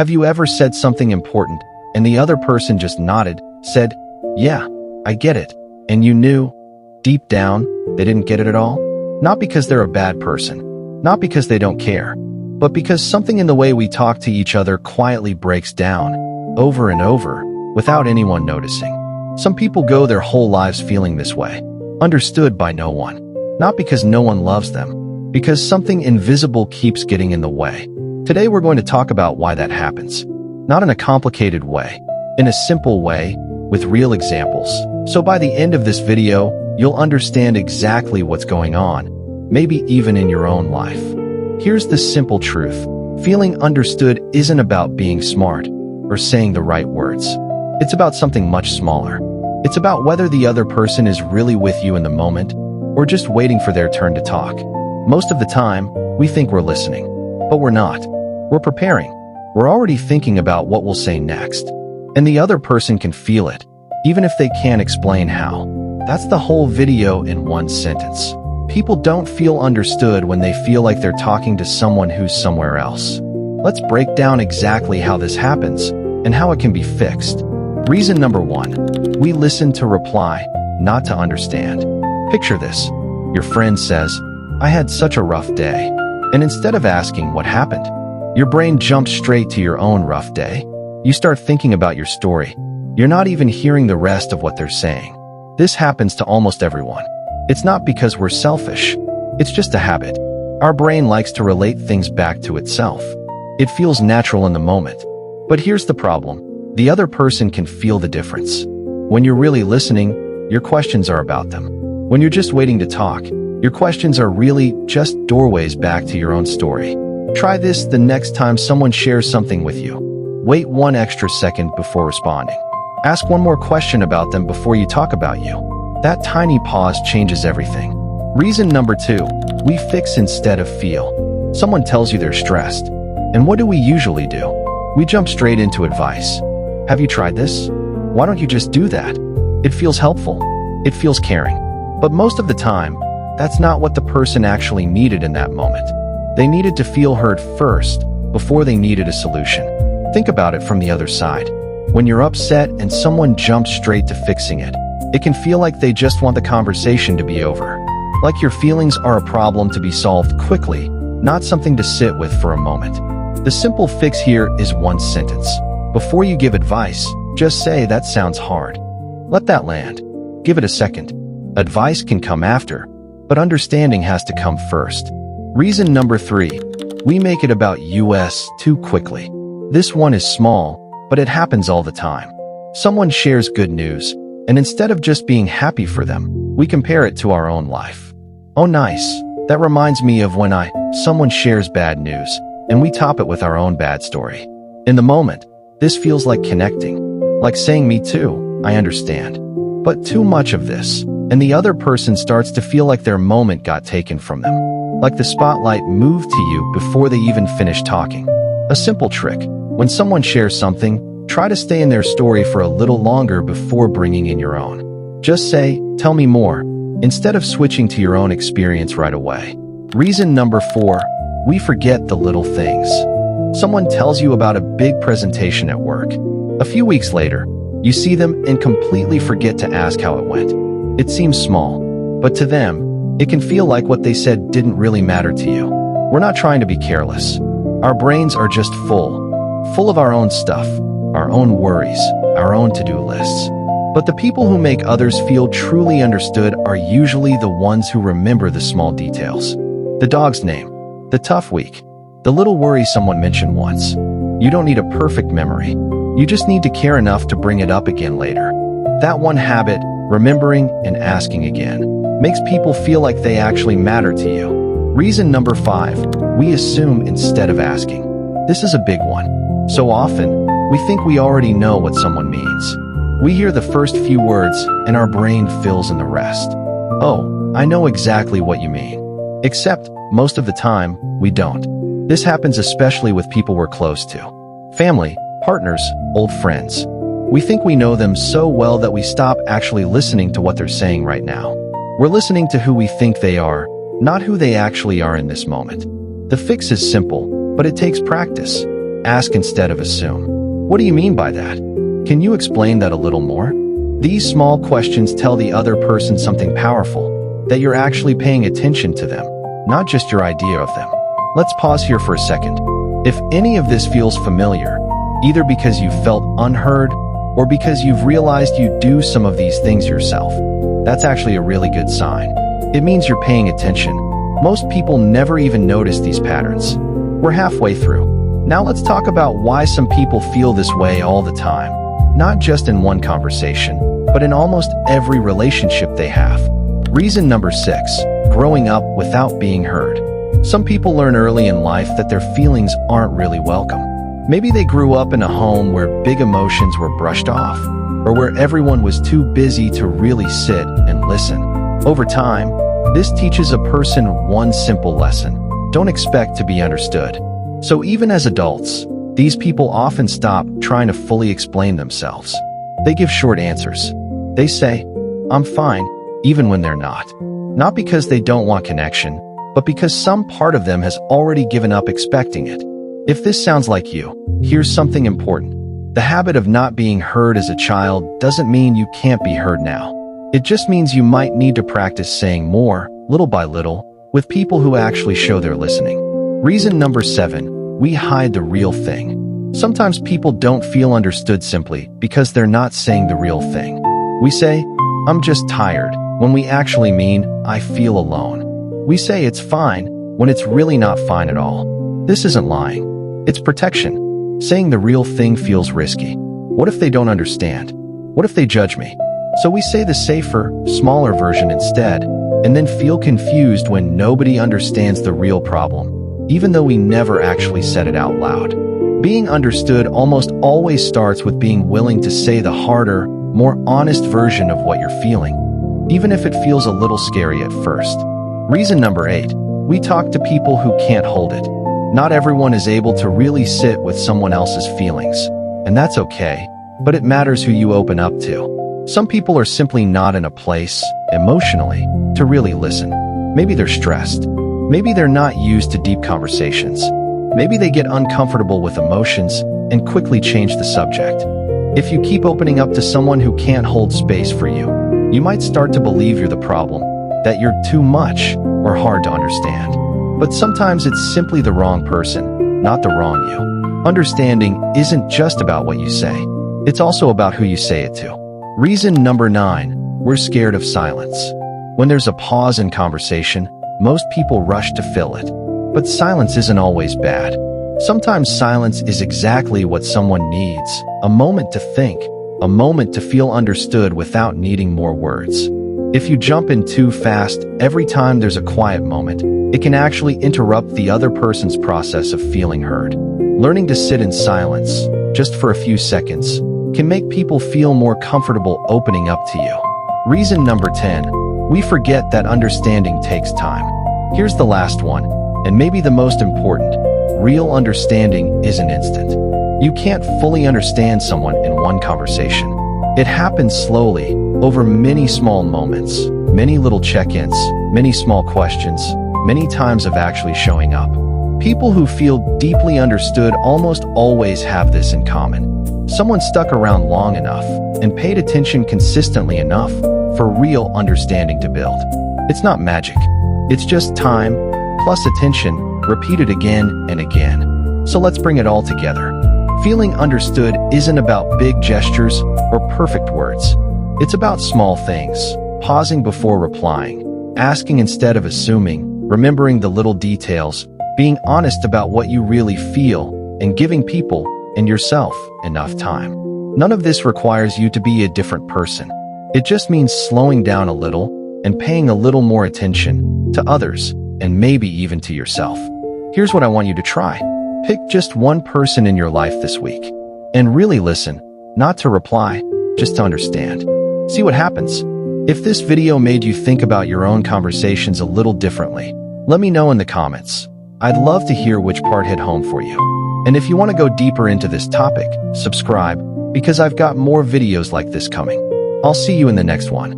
Have you ever said something important and the other person just nodded, said, "Yeah, I get it," and you knew, deep down, they didn't get it at all? Not because they're a bad person, not because they don't care, but because something in the way we talk to each other quietly breaks down, over and over, without anyone noticing. Some people go their whole lives feeling this way, understood by no one, not because no one loves them, because something invisible keeps getting in the way. Today we're going to talk about why that happens. Not in a complicated way, in a simple way, with real examples. So by the end of this video, you'll understand exactly what's going on, maybe even in your own life. Here's the simple truth. Feeling understood isn't about being smart or saying the right words. It's about something much smaller. It's about whether the other person is really with you in the moment or just waiting for their turn to talk. Most of the time, we think we're listening, but we're not. We're preparing. We're already thinking about what we'll say next. And the other person can feel it, even if they can't explain how. That's the whole video in one sentence. People don't feel understood when they feel like they're talking to someone who's somewhere else. Let's break down exactly how this happens and how it can be fixed. Reason number 1. We listen to reply, not to understand. Picture this. Your friend says, "I had such a rough day." And instead of asking what happened, your brain jumps straight to your own rough day. You start thinking about your story. You're not even hearing the rest of what they're saying. This happens to almost everyone. It's not because we're selfish. It's just a habit. Our brain likes to relate things back to itself. It feels natural in the moment. But here's the problem. The other person can feel the difference. When you're really listening, your questions are about them. When you're just waiting to talk, your questions are really just doorways back to your own story. Try this the next time someone shares something with you. Wait one extra second before responding. Ask one more question about them before you talk about you. That tiny pause changes everything. Reason number 2, we fix instead of feel. Someone tells you they're stressed. And what do we usually do? We jump straight into advice. Have you tried this? Why don't you just do that? It feels helpful. It feels caring. But most of the time, that's not what the person actually needed in that moment. They needed to feel heard first, before they needed a solution. Think about it from the other side. When you're upset and someone jumps straight to fixing it, it can feel like they just want the conversation to be over. Like your feelings are a problem to be solved quickly, not something to sit with for a moment. The simple fix here is one sentence. Before you give advice, just say, "That sounds hard." Let that land. Give it a second. Advice can come after, but understanding has to come first. Reason number 3, we make it about us too quickly. This one is small, but it happens all the time. Someone shares good news, and instead of just being happy for them, we compare it to our own life. Oh nice, that reminds me of when someone shares bad news, and we top it with our own bad story. In the moment, this feels like connecting, like saying, "Me too, I understand." But too much of this, and the other person starts to feel like their moment got taken from them. Like the spotlight moved to you before they even finished talking. A simple trick. When someone shares something, try to stay in their story for a little longer before bringing in your own. Just say, "Tell me more," instead of switching to your own experience right away. Reason number 4, we forget the little things. Someone tells you about a big presentation at work. A few weeks later, you see them and completely forget to ask how it went. It seems small, but to them, it can feel like what they said didn't really matter to you. We're not trying to be careless. Our brains are just full of our own stuff, our own worries, our own to-do lists. But the people who make others feel truly understood are usually the ones who remember the small details. The dog's name, the tough week, the little worry someone mentioned once. You don't need a perfect memory. You just need to care enough to bring it up again later. That one habit, remembering and asking again, makes people feel like they actually matter to you. Reason number 5, we assume instead of asking. This is a big one. So often, we think we already know what someone means. We hear the first few words and our brain fills in the rest. "Oh, I know exactly what you mean." Except, most of the time, we don't. This happens especially with people we're close to. Family, partners, old friends. We think we know them so well that we stop actually listening to what they're saying right now. We're listening to who we think they are, not who they actually are in this moment. The fix is simple, but it takes practice. ask instead of assume. What do you mean by that? Can you explain that a little more? These small questions tell the other person something powerful, that you're actually paying attention to them, not just your idea of them. Let's pause here for a second. If any of this feels familiar, either because you felt unheard or because you've realized you do some of these things yourself, that's actually a really good sign. It means you're paying attention. Most people never even notice these patterns. We're halfway through. Now let's talk about why some people feel this way all the time. Not just in one conversation, but in almost every relationship they have. Reason number 6, growing up without being heard. Some people learn early in life that their feelings aren't really welcome. Maybe they grew up in a home where big emotions were brushed off, or where everyone was too busy to really sit and listen. Over time, this teaches a person one simple lesson: don't expect to be understood. So even as adults, these people often stop trying to fully explain themselves. They give short answers. They say, "I'm fine," even when they're not. Not because they don't want connection, but because some part of them has already given up expecting it. If this sounds like you, here's something important. The habit of not being heard as a child doesn't mean you can't be heard now. It just means you might need to practice saying more, little by little, with people who actually show they're listening. Reason number 7, we hide the real thing. Sometimes people don't feel understood simply because they're not saying the real thing. We say, "I'm just tired," when we actually mean, "I feel alone." We say it's fine when it's really not fine at all. This isn't lying. It's protection. Saying the real thing feels risky. What if they don't understand? What if they judge me? So we say the safer, smaller version instead, and then feel confused when nobody understands the real problem, even though we never actually said it out loud. Being understood almost always starts with being willing to say the harder, more honest version of what you're feeling, even if it feels a little scary at first. Reason number 8, we talk to people who can't hold it. Not everyone is able to really sit with someone else's feelings, and that's okay, but it matters who you open up to. Some people are simply not in a place, emotionally, to really listen. Maybe they're stressed. Maybe they're not used to deep conversations. Maybe they get uncomfortable with emotions and quickly change the subject. If you keep opening up to someone who can't hold space for you, you might start to believe you're the problem, that you're too much or hard to understand. But sometimes it's simply the wrong person, not the wrong you. Understanding isn't just about what you say. It's also about who you say it to. Reason number 9, we're scared of silence. When there's a pause in conversation, most people rush to fill it. But silence isn't always bad. Sometimes silence is exactly what someone needs, a moment to think, a moment to feel understood without needing more words. If you jump in too fast every time there's a quiet moment, it can actually interrupt the other person's process of feeling heard. Learning to sit in silence, just for a few seconds, can make people feel more comfortable opening up to you. Reason number 10, we forget that understanding takes time. Here's the last one, and maybe the most important. Real understanding isn't instant. You can't fully understand someone in one conversation. It happens slowly, over many small moments, many little check-ins, many small questions, many times of actually showing up. People who feel deeply understood almost always have this in common. Someone stuck around long enough and paid attention consistently enough for real understanding to build. It's not magic. It's just time, plus attention, repeated again and again. So let's bring it all together. Feeling understood isn't about big gestures or perfect words. It's about small things, pausing before replying, asking instead of assuming, remembering the little details, being honest about what you really feel, and giving people and yourself enough time. None of this requires you to be a different person. It just means slowing down a little and paying a little more attention to others and maybe even to yourself. Here's what I want you to try. Pick just one person in your life this week and really listen, not to reply, just to understand. See what happens. If this video made you think about your own conversations a little differently, let me know in the comments. I'd love to hear which part hit home for you. And if you want to go deeper into this topic, subscribe, because I've got more videos like this coming. I'll see you in the next one.